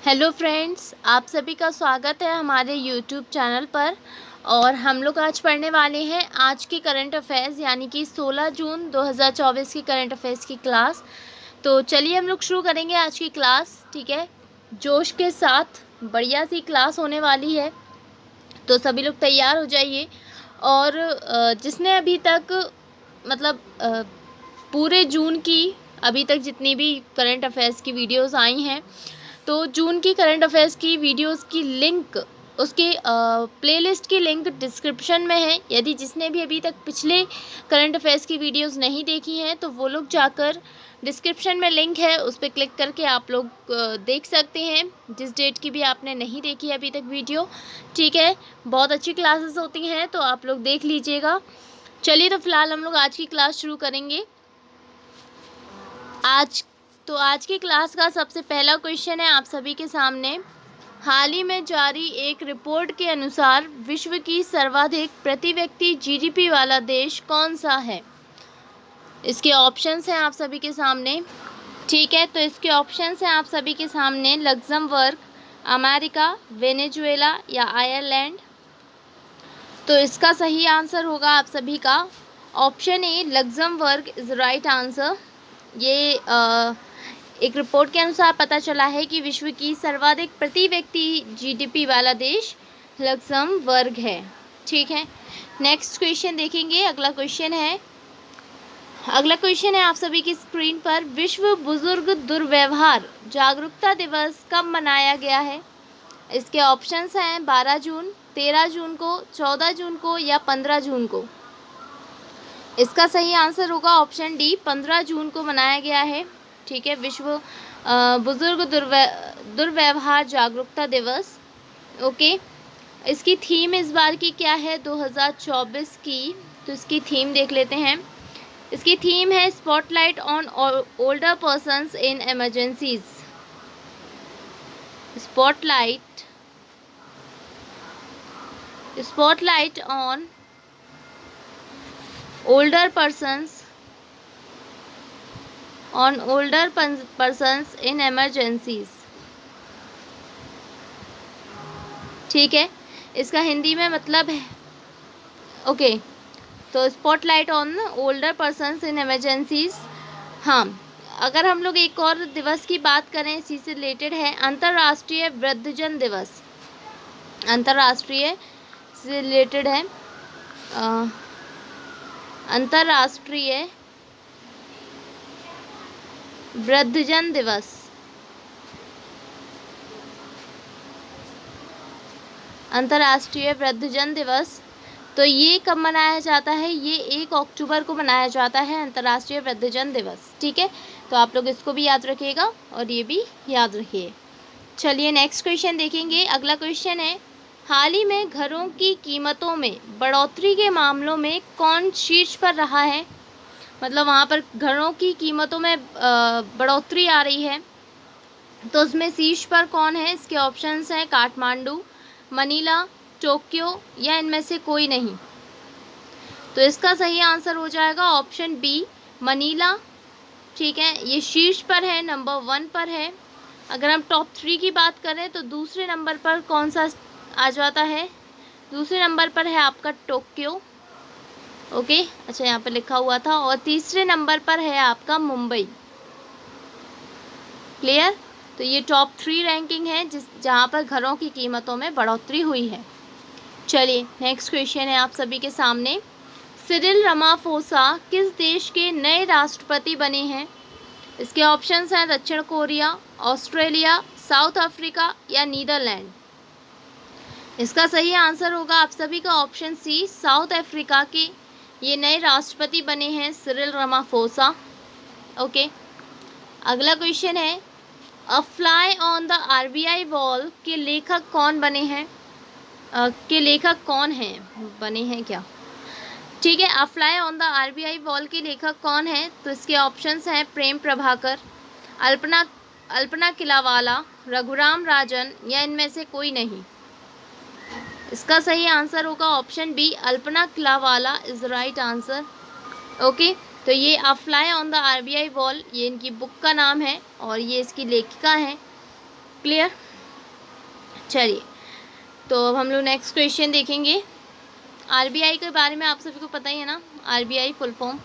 Hello friends, आप सभी का स्वागत है हमारे यूट्यूब चैनल पर। और हम लोग आज पढ़ने वाले हैं आज की करंट अफेयर्स यानी कि 16 जून 2024 की करंट अफेयर्स की क्लास। तो चलिए हम लोग शुरू करेंगे आज की क्लास। ठीक है, जोश के साथ बढ़िया सी क्लास होने वाली है, तो सभी लोग तैयार हो जाइए। और जिसने अभी तक मतलब पूरे जून की अभी तक जितनी भी करंट अफेयर्स की वीडियोस आई हैं, तो जून की करंट अफेयर्स की वीडियोस की लिंक, उसके प्लेलिस्ट की लिंक डिस्क्रिप्शन में है। यदि जिसने भी अभी तक पिछले करंट अफेयर्स की वीडियोस नहीं देखी हैं तो वो लोग जाकर डिस्क्रिप्शन में लिंक है, उस पर क्लिक करके आप लोग देख सकते हैं, जिस डेट की भी आपने नहीं देखी है अभी तक वीडियो। ठीक है, बहुत अच्छी क्लासेस होती हैं, तो आप लोग देख लीजिएगा। चलिए, तो फिलहाल हम लोग आज की क्लास शुरू करेंगे। आज की क्लास का सबसे पहला क्वेश्चन है आप सभी के सामने। हाल ही में जारी एक रिपोर्ट के अनुसार विश्व की सर्वाधिक प्रति व्यक्ति जीडीपी वाला देश कौन सा है? इसके ऑप्शंस हैं आप सभी के सामने। ठीक है, तो इसके ऑप्शंस हैं आप सभी के सामने: लग्जमबर्ग, अमेरिका, वेनेजुएला या आयरलैंड। तो इसका सही आंसर होगा आप सभी का option A, Luxembourg is right answer. ये एक रिपोर्ट के अनुसार पता चला है कि विश्व की सर्वाधिक प्रति व्यक्ति जीडीपी वाला देश लक्समबर्ग है। ठीक है, नेक्स्ट क्वेश्चन देखेंगे। अगला क्वेश्चन है आप सभी की स्क्रीन पर। विश्व बुजुर्ग दुर्व्यवहार जागरूकता दिवस कब मनाया गया है? इसके ऑप्शंस हैं 12 जून, 13 जून को, 14 जून को या 15 जून को। इसका सही आंसर होगा ऑप्शन डी, 15 जून को मनाया गया है। ठीक है, विश्व बुजुर्ग दुर्व्यवहार जागरूकता दिवस। ओके, इसकी थीम इस बार की क्या है 2024 की? तो इसकी थीम देख लेते हैं। इसकी थीम है spotlight on older persons in emergencies. Spotlight on older persons in emergencies। ठीक है, इसका हिंदी में मतलब है, ओके, तो spotlight on older persons in emergencies. हाँ, अगर हम लोग एक और दिवस की बात करें, इसी से रिलेटेड है, अंतर्राष्ट्रीय वृद्धजन दिवस। अंतर्राष्ट्रीय से रिलेटेड है, अंतर्राष्ट्रीय वृद्धजन दिवस। अंतर्राष्ट्रीय वृद्धजन दिवस, तो ये कब मनाया जाता है? ये 1 अक्टूबर को मनाया जाता है, अंतर्राष्ट्रीय वृद्धजन दिवस। ठीक है, तो आप लोग इसको भी याद रखिएगा और ये भी याद रखिए। चलिए नेक्स्ट क्वेश्चन देखेंगे। अगला क्वेश्चन है, हाल ही में घरों की कीमतों में बढ़ोतरी के मामलों में कौन शीर्ष पर रहा है? मतलब वहाँ पर घरों की कीमतों में बढ़ोतरी आ रही है, तो उसमें शीर्ष पर कौन है? इसके ऑप्शंस हैं काठमांडू, मनीला, टोक्यो या इनमें से कोई नहीं। तो इसका सही आंसर हो जाएगा ऑप्शन बी, मनीला। ठीक है, ये शीर्ष पर है, नंबर 1 पर है। अगर हम टॉप 3 की बात करें तो दूसरे नंबर पर कौन सा आ जाता है? दूसरे नंबर पर है आपका टोक्यो। ओके, अच्छा यहाँ पर लिखा हुआ था। और तीसरे नंबर पर है आपका मुंबई। क्लियर? तो ये टॉप 3 रैंकिंग है जहाँ पर घरों की कीमतों में बढ़ोतरी हुई है। चलिए नेक्स्ट क्वेश्चन है आप सभी के सामने। सिरिल रामाफोसा किस देश के नए राष्ट्रपति बने हैं? इसके ऑप्शंस हैं दक्षिण कोरिया, ऑस्ट्रेलिया, साउथ अफ्रीका या नीदरलैंड। इसका सही आंसर होगा आप सभी का ऑप्शन सी, साउथ अफ्रीका के ये नए राष्ट्रपति बने हैं सिरिल रामाफोसा। ओके, अगला क्वेश्चन है, अ fly on the RBI wall के लेखक कौन बने हैं? बने हैं क्या? ठीक है, अ fly on the RBI wall के लेखक कौन है? तो इसके ऑप्शंस हैं प्रेम प्रभाकर, अल्पना किलावाला, रघुराम राजन या इनमें से कोई नहीं। इसका सही आंसर होगा option B, Alpana Kilawala is right answer. Okay, तो ये a fly on the RBI wall, ये इनकी बुक का नाम है और ये इसकी लेखिका हैं। क्लियर? चलिए, तो अब हम लोग नेक्स्ट क्वेश्चन देखेंगे। आरबीआई के बारे में आप सभी को पता ही है ना, RBI full form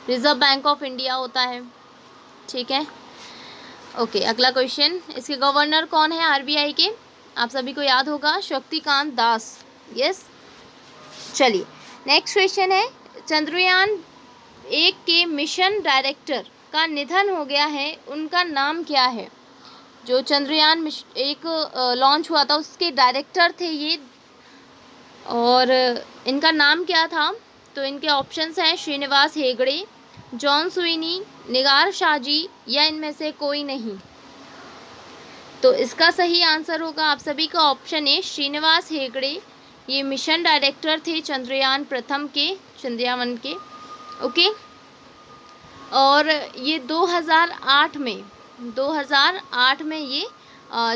reserve bank of India होता है, ठीक है। ओके, अगला क्वेश्चन, इसके गवर्नर कौन है आरबीआई के? आप सभी को याद होगा, शक्तिकांत दास। यस। चलिए, नेक्स्ट क्वेश्चन है, चंद्रयान 1 के मिशन डायरेक्टर का निधन हो गया है, उनका नाम क्या है? जो चंद्रयान 1 लॉन्च हुआ था उसके डायरेक्टर थे ये, और इनका नाम क्या था? तो इनके ऑप्शंस हैं श्रीनिवास हेगड़े, जॉन स्विनी, निगार शाहजी या इनमें से कोई नहीं। तो इसका सही आंसर होगा आप सभी का ऑप्शन ए, श्रीनिवास हेगड़े। ये मिशन डायरेक्टर थे चंद्रयान 1 के, चंद्रयान 1 के। ओके, और ये 2008 में ये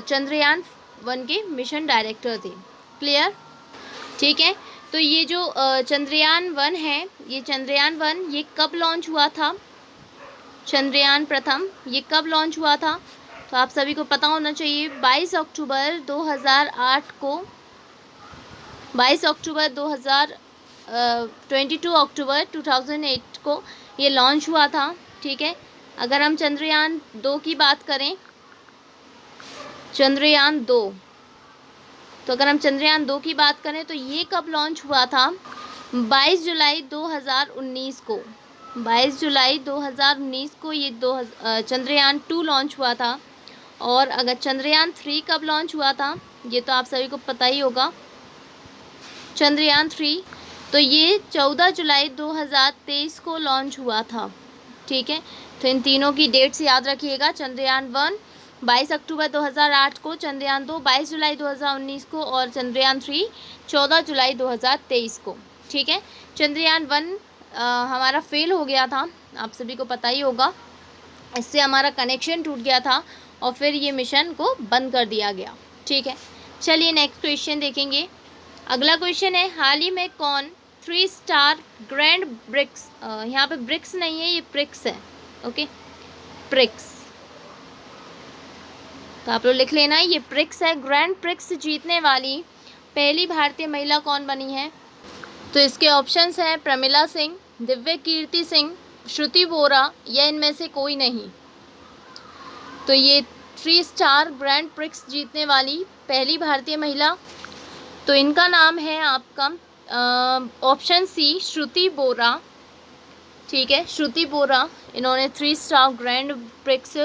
चंद्रयान 1 के मिशन डायरेक्टर थे। क्लियर? ठीक है। तो ये जो चंद्रयान 1 है, ये चंद्रयान 1 ये कब लॉन्च हुआ था? चंद्रयान 1 ये कब लॉन्च हुआ था? तो आप सभी को पता होना चाहिए, 22 अक्टूबर 2008 को, 22 अक्टूबर 22 अक्टूबर 2008 को ये लॉन्च हुआ था, ठीक है। अगर हम चंद्रयान 2 की बात करें, चंद्रयान 2, तो अगर हम चंद्रयान 2 की बात करें तो ये कब लॉन्च हुआ था? 22 जुलाई 2019 को, 22 जुलाई 2019 को ये चंद्रयान 2 लॉन्च हुआ था। और अगर चंद्रयान 3 कब लॉन्च हुआ था, ये तो आप सभी को पता ही होगा, चंद्रयान 3 तो ये 14 जुलाई 2023 को लॉन्च हुआ था, ठीक है। तो इन तीनों की डेट्स याद रखिएगा, चंद्रयान 1 22 अक्टूबर 2008 को, चंद्रयान 2 22 जुलाई 2019 को, और चंद्रयान 3 14 जुलाई 2023 को, ठीक है। चंद्रयान 1 हमारा फेल हो गया था, आप सभी को पता ही होगा, इससे हमारा कनेक्शन टूट गया था और फिर ये मिशन को बंद कर दिया गया, ठीक है। चलिए नेक्स्ट क्वेश्चन देखेंगे। अगला क्वेश्चन है, हाल ही में कौन 3 स्टार ग्रैंड ब्रिक्स, यहाँ पे ब्रिक्स नहीं है, ये प्रिक्स है, ओके, प्रिक्स, तो आप लोग लिख लेना, ये प्रिक्स है। ग्रैंड प्रिक्स जीतने वाली पहली भारतीय महिला कौन बनी है? तो इसके ऑप्शंस हैं प्रमिला सिंह, दिव्य कीर्ति सिंह, श्रुति बोरा या इनमें से कोई नहीं। तो ये 3 स्टार ग्रैंड प्रिक्स जीतने वाली पहली भारतीय महिला, तो इनका नाम है आपका ऑप्शन सी, श्रुति बोरा, ठीक है, श्रुति बोरा। इन्होंने 3 स्टार ग्रैंड प्रिक्स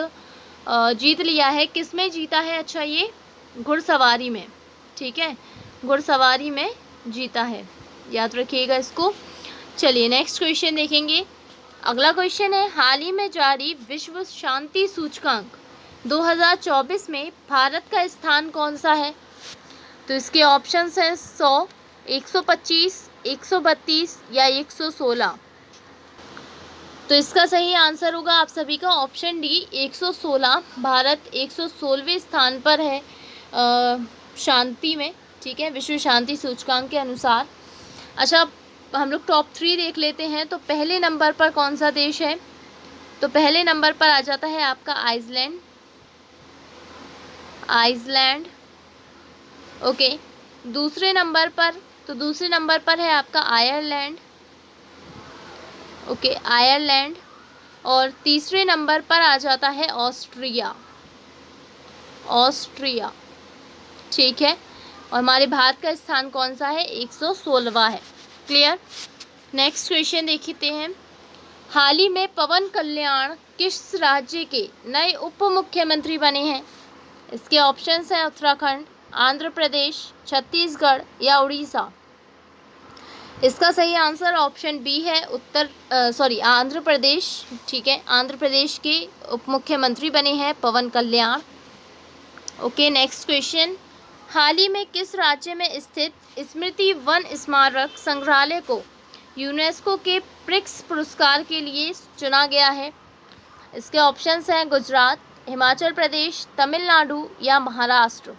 जीत लिया है। किस में जीता है? अच्छा, ये घुड़सवारी में, ठीक है, घुड़सवारी में जीता है, याद रखिएगा इसको। चलिए नेक्स्ट क्वेश्चन देखेंगे। अगला क्वेश्चन है, हाल ही में जारी विश्व शांति सूचकांक 2024 में भारत का स्थान कौन सा है? तो इसके ऑप्शंस हैं 100, 125, 132 या 116। तो इसका सही आंसर होगा आप सभी का ऑप्शन डी, 116। भारत 116वें स्थान पर है शांति में, ठीक है, विश्व शांति सूचकांक के अनुसार। अच्छा, हम लोग टॉप 3 देख लेते हैं। तो पहले नंबर पर कौन सा देश है? तो पहले नंबर पर आ जाता है आपका आइसलैंड, ओके। दूसरे नंबर पर है आपका आयरलैंड, ओके, आयरलैंड। और तीसरे नंबर पर आ जाता है ऑस्ट्रिया, ठीक है। और हमारे भारत का स्थान कौन सा है? 116वां है। क्लियर? नेक्स्ट क्वेश्चन देखते हैं। हाल ही में पवन कल्याण किस राज्य के नए उप मुख्यमंत्री बने हैं? इसके ऑप्शंस हैं उत्तराखंड, आंध्र प्रदेश, छत्तीसगढ़ या उड़ीसा। इसका सही आंसर ऑप्शन बी है, आंध्र प्रदेश, ठीक है, आंध्र प्रदेश के उप मुख्यमंत्री बने हैं Pawan Kalyan. Okay, next question. हाल ही में किस राज्य में स्थित स्मृति वन स्मारक संग्रहालय को यूनेस्को के प्रिक्स पुरस्कार के लिए चुना गया है? इसके ऑप्शंस हैं गुजरात, हिमाचल प्रदेश, तमिलनाडु या महाराष्ट्र।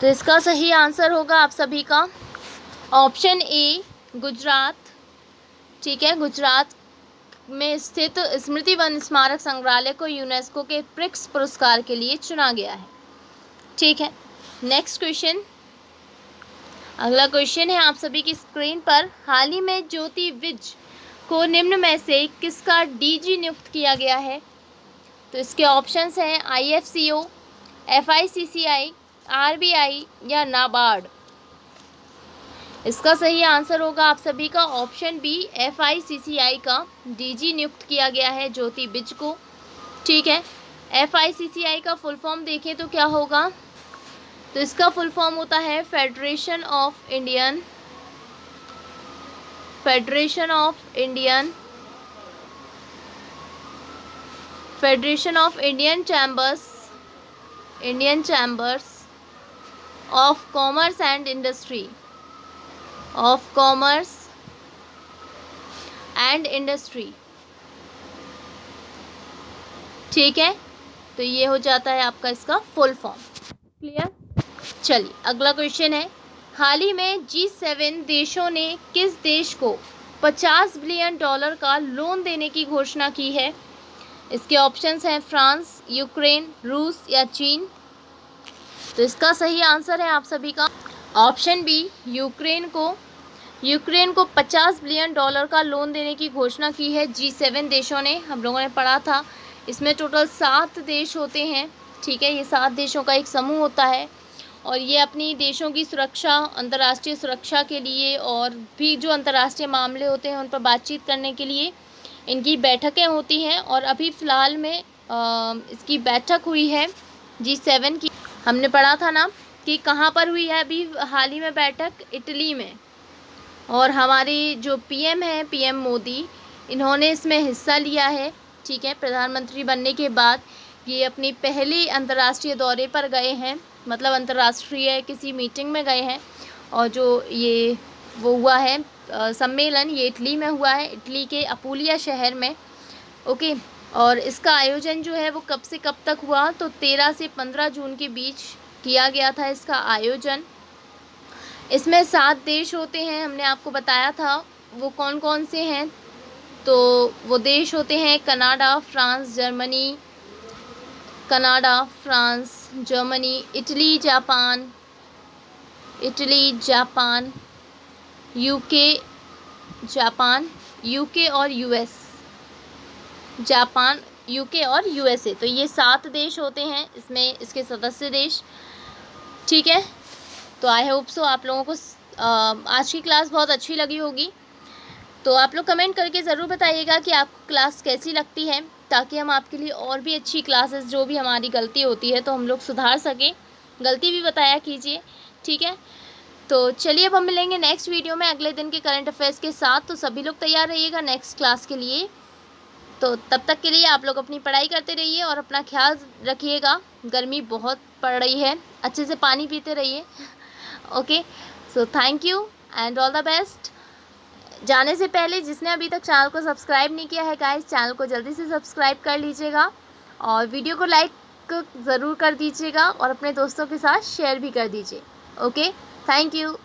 तो इसका सही आंसर होगा आप सभी का ऑप्शन ए, गुजरात, ठीक है। गुजरात में स्थित स्मृति वन स्मारक संग्रहालय को यूनेस्को के प्रिक्स पुरस्कार के लिए चुना गया है। ठीक है। नेक्स्ट क्वेश्चन, अगला क्वेश्चन है आप सभी की स्क्रीन पर। हाल ही में ज्योति विज को निम्न में से किसका डीजी नियुक्त किया गया है? तो इसके ऑप्शंस हैं IFCO, FICCI, RBI या नाबार्ड। इसका सही आंसर होगा आप सभी का ऑप्शन बी, FICCI का डीजी नियुक्त किया गया है ज्योति विज को। ठीक है। FICCI का फुल फॉर्म देखें तो क्या होगा? तो इसका फुल फॉर्म होता है federation of Indian chambers of commerce and industry. ठीक है, तो ये हो जाता है आपका इसका फुल फॉर्म। क्लियर? चलिए अगला क्वेश्चन है, हाल ही में G7 देशों ने किस देश को $50 बिलियन का लोन देने की घोषणा की है? इसके ऑप्शंस हैं फ्रांस, यूक्रेन, रूस या चीन। तो इसका सही आंसर है आप सभी का ऑप्शन बी, यूक्रेन को 50 बिलियन डॉलर का लोन देने की घोषणा की है G7 देशों ने। हम लोगों ने पढ़ा था, इसमें टोटल 7 देश होते हैं। ठीक है, ये 7 देशों का एक समूह होता है और ये अपनी देशों की सुरक्षा, अंतर्राष्ट्रीय सुरक्षा के लिए और भी जो अंतर्राष्ट्रीय मामले होते हैं उन पर बातचीत करने के लिए इनकी बैठकें होती हैं। और अभी फ़िलहाल में इसकी बैठक हुई है G7 की। हमने पढ़ा था ना कि कहाँ पर हुई है अभी हाल ही में बैठक? इटली में। और हमारे जो PM हैं, PM मोदी, इन्होंने इसमें हिस्सा लिया है। ठीक है, प्रधानमंत्री बनने के बाद ये अपनी पहले अंतर्राष्ट्रीय दौरे पर गए हैं, मतलब अंतर्राष्ट्रीय किसी मीटिंग में गए हैं। और जो ये वो हुआ है सम्मेलन, ये इटली में हुआ है, इटली के अपुलिया शहर में। ओके, और इसका आयोजन जो है वो कब से कब तक हुआ? तो 13 से 15 जून के बीच किया गया था इसका आयोजन। इसमें 7 देश होते हैं, हमने आपको बताया था वो कौन कौन से हैं। तो वो देश होते हैं Canada, France, Germany, Italy, Japan, UK और USA। तो ये 7 देश होते हैं इसमें, इसके सदस्य देश। ठीक है, तो आई होप सो आप लोगों को आज की क्लास बहुत अच्छी लगी होगी। तो आप लोग कमेंट करके ज़रूर बताइएगा कि आपको क्लास कैसी लगती है, ताकि हम आपके लिए और भी अच्छी क्लासेस, जो भी हमारी गलती होती है तो हम लोग सुधार सकें। गलती भी बताया कीजिए। ठीक है, तो चलिए अब हम मिलेंगे नेक्स्ट वीडियो में अगले दिन के करंट अफेयर्स के साथ। तो सभी लोग तैयार रहिएगा नेक्स्ट क्लास के लिए। तो तब तक के लिए आप लोग अपनी पढ़ाई करते रहिए और अपना ख्याल रखिएगा। गर्मी बहुत पड़ रही है, अच्छे से पानी पीते रहिए। Okay, so thank you and all the best. जाने से पहले जिसने अभी तक चैनल को सब्सक्राइब नहीं किया है गाइस, चैनल को जल्दी से सब्सक्राइब कर लीजिएगा और वीडियो को लाइक ज़रूर कर दीजिएगा और अपने दोस्तों के साथ शेयर भी कर दीजिए। Okay, thank you.